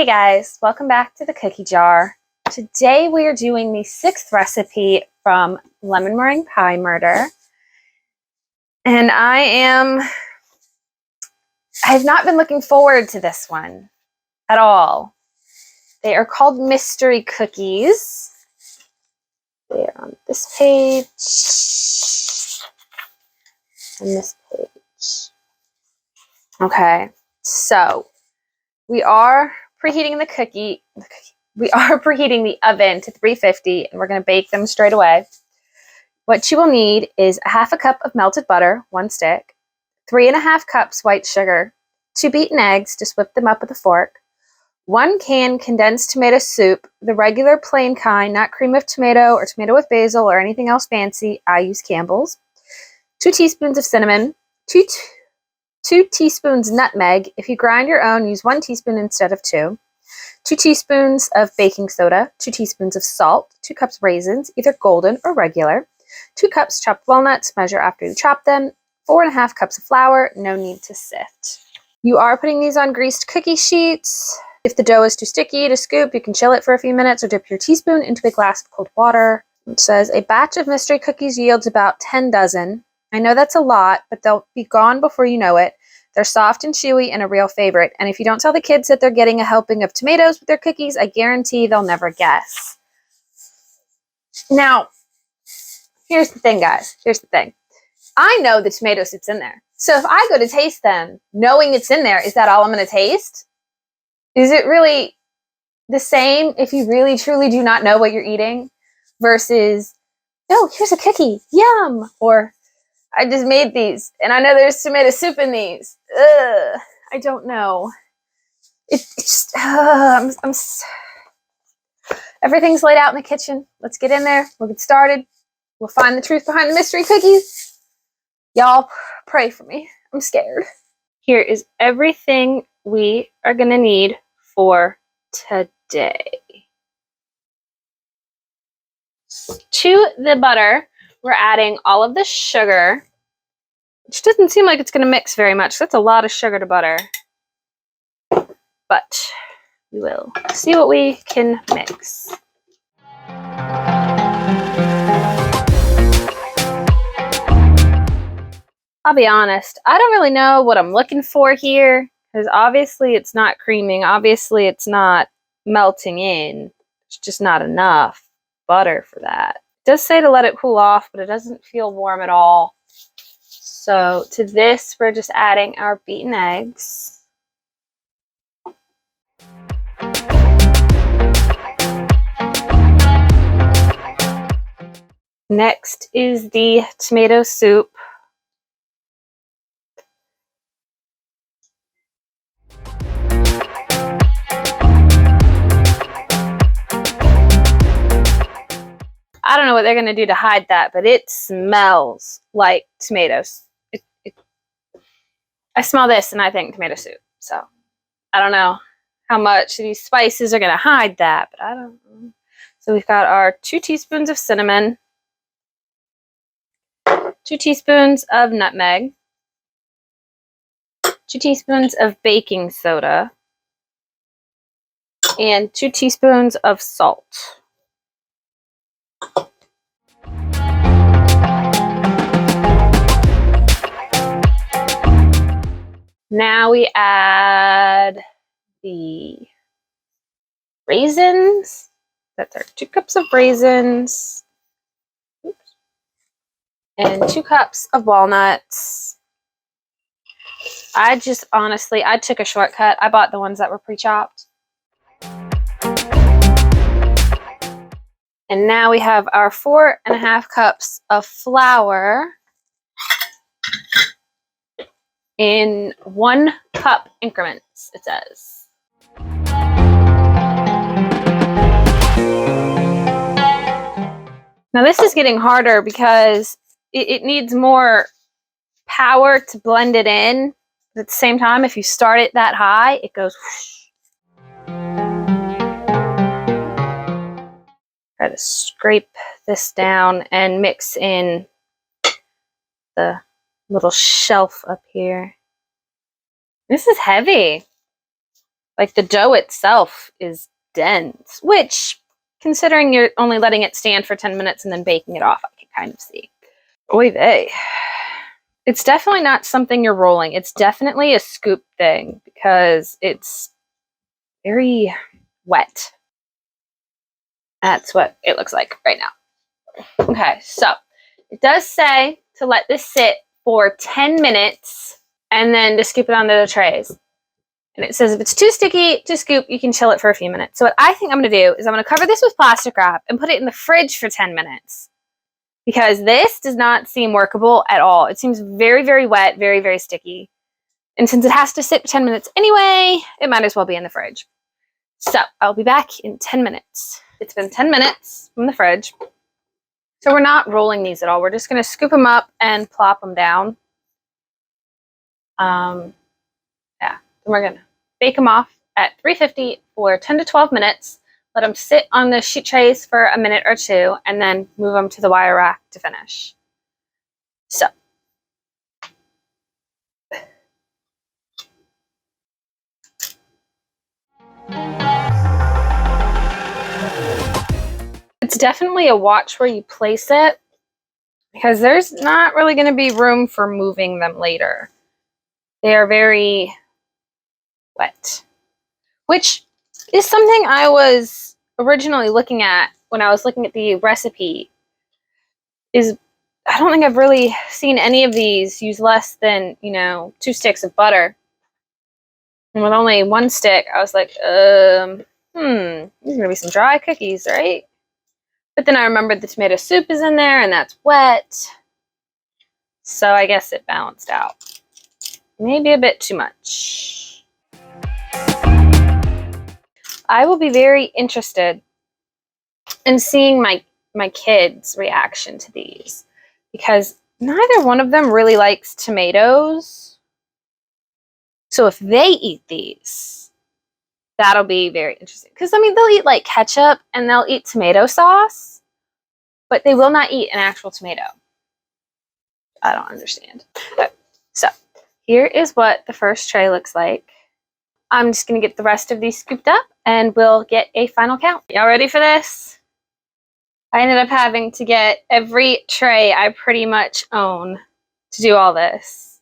Hey guys, welcome back to the cookie jar. Today we are doing the 6th recipe from Lemon Meringue Pie Murder. And I have not been looking forward to this one at all. They are called mystery cookies. They are on this page and this page. Okay, so we are preheating the oven to 350 and we're going to bake them straight away. What you will need is a half a cup of melted butter, 1 stick, 3.5 cups white sugar, 2 beaten eggs, just whip them up with a fork, 1 can condensed tomato soup, the regular plain kind, not cream of tomato or tomato with basil or anything else fancy. I use Campbell's. 2 teaspoons of cinnamon, 2 teaspoons nutmeg. If you grind your own, use 1 teaspoon instead of 2. 2 teaspoons of baking soda, 2 teaspoons of salt, 2 cups raisins, either golden or regular, 2 cups chopped walnuts, measure after you chop them, 4.5 cups of flour, no need to sift. You are putting these on greased cookie sheets. If the dough is too sticky to scoop, you can chill it for a few minutes or dip your teaspoon into a glass of cold water. It says a batch of mystery cookies yields about 10 dozen. I know that's a lot, but they'll be gone before you know it. They're soft and chewy and a real favorite. And if you don't tell the kids that they're getting a helping of tomatoes with their cookies, I guarantee they'll never guess. Now, here's the thing, guys. Here's the thing. I know the tomato soup's in there. So if I go to taste them, knowing it's in there, is that all I'm going to taste? Is it really the same if you really, truly do not know what you're eating versus, oh, here's a cookie, yum, or I just made these, and I know there's tomato soup in these. Ugh, I don't know. It's just, everything's laid out in the kitchen. Let's get in there. We'll get started. We'll find the truth behind the mystery cookies. Y'all pray for me. I'm scared. Here is everything we are going to need for today. To the butter, we're adding all of the sugar, which doesn't seem like it's going to mix very much. That's a lot of sugar to butter. But we will see what we can mix. I'll be honest, I don't really know what I'm looking for here, because obviously it's not creaming. Obviously it's not melting in. It's just not enough butter for that. It does say to let it cool off, but it doesn't feel warm at all. So to this, we're just adding our beaten eggs. Next is the tomato soup. I don't know what they're going to do to hide that, but it smells like tomatoes. I smell this and I think tomato soup. So I don't know how much these spices are going to hide that, but I don't know. So we've got our 2 teaspoons of cinnamon, 2 teaspoons of nutmeg, 2 teaspoons of baking soda, and 2 teaspoons of salt. Now we add the raisins. That's our 2 cups of raisins. Oops. And 2 cups of walnuts. I took a shortcut. I bought the ones that were pre-chopped. And now we have our 4.5 cups of flour in 1 cup increments, it says. Now this is getting harder because it needs more power to blend it in. But at the same time, if you start it that high, it goes whoosh. Try to scrape this down and mix in the little shelf up here. This is heavy. Like the dough itself is dense, which, considering you're only letting it stand for 10 minutes and then baking it off, I can kind of see. Oy vey. It's definitely not something you're rolling. It's definitely a scoop thing because it's very wet. That's what it looks like right now. Okay, so it does say to let this sit for 10 minutes and then to scoop it onto the trays. And it says if it's too sticky to scoop, you can chill it for a few minutes. So what I think I'm going to do is I'm going to cover this with plastic wrap and put it in the fridge for 10 minutes. Because this does not seem workable at all. It seems very, very wet, very, very sticky. And since it has to sit for 10 minutes anyway, it might as well be in the fridge. So I'll be back in 10 minutes. It's been 10 minutes from the fridge. So we're not rolling these at all. We're just going to scoop them up and plop them down. Yeah, then we're going to bake them off at 350 for 10 to 12 minutes. Let them sit on the sheet trays for a minute or two, and then move them to the wire rack to finish. So. It's definitely a watch where you place it, because there's not really going to be room for moving them later. They are very wet, which is something I was originally looking at when I was looking at the recipe. I don't think I've really seen any of these use less than, 2 sticks of butter. And with only 1 stick, I was like, these are going to be some dry cookies, right? But then I remembered the tomato soup is in there, and that's wet. So I guess it balanced out. Maybe a bit too much. I will be very interested in seeing my kids' reaction to these, because neither one of them really likes tomatoes. So if they eat these, that'll be very interesting. Because, they'll eat like ketchup and they'll eat tomato sauce, but they will not eat an actual tomato. I don't understand. Okay, so here is what the first tray looks like. I'm just going to get the rest of these scooped up and we'll get a final count. Y'all ready for this? I ended up having to get every tray I pretty much own to do all this.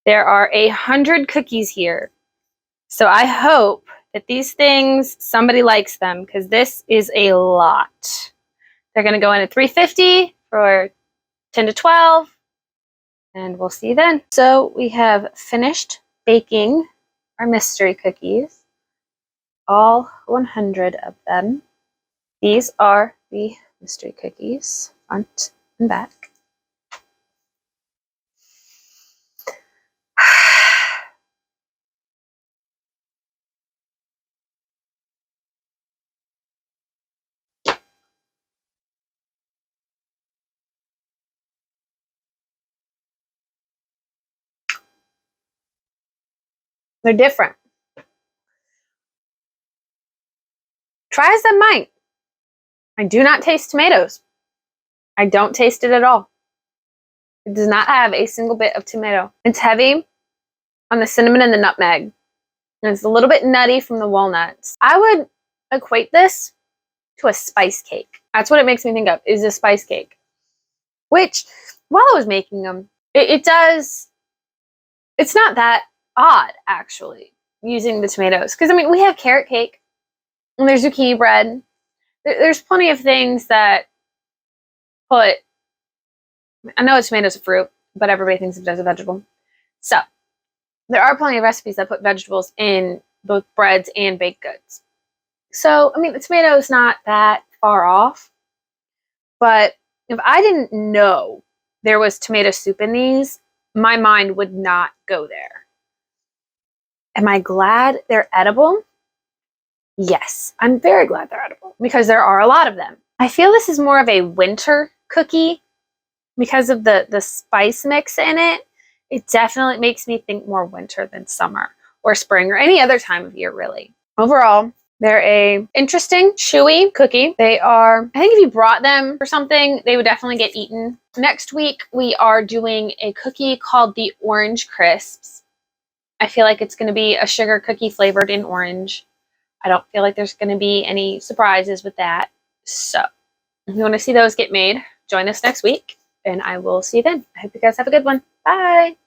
There are 100 cookies here. So I hope that these things, somebody likes them, because this is a lot. They're going to go in at 350 for 10 to 12, and we'll see you then. So we have finished baking our mystery cookies, all 100 of them. These are the mystery cookies, front and back. They're different. Try as I might, I do not taste tomatoes. I don't taste it at all. It does not have a single bit of tomato. It's heavy on the cinnamon and the nutmeg. And it's a little bit nutty from the walnuts. I would equate this to a spice cake. That's what it makes me think of, is a spice cake. Which, while I was making them, it's not that odd, actually, using the tomatoes. Because, we have carrot cake, and there's zucchini bread. There's plenty of things that put, I know a tomato's a fruit, but everybody thinks of it as a vegetable. So, there are plenty of recipes that put vegetables in both breads and baked goods. So, the tomato is not that far off. But if I didn't know there was tomato soup in these, my mind would not go there. Am I glad they're edible? Yes, I'm very glad they're edible, because there are a lot of them. I feel this is more of a winter cookie because of the spice mix in it. It definitely makes me think more winter than summer or spring or any other time of year, really. Overall, they're a interesting, chewy cookie. They are, I think if you brought them for something, they would definitely get eaten. Next week, we are doing a cookie called the Orange Crisps. I feel like it's going to be a sugar cookie flavored in orange. I don't feel like there's going to be any surprises with that. So if you want to see those get made, join us next week, and I will see you then. I hope you guys have a good one. Bye.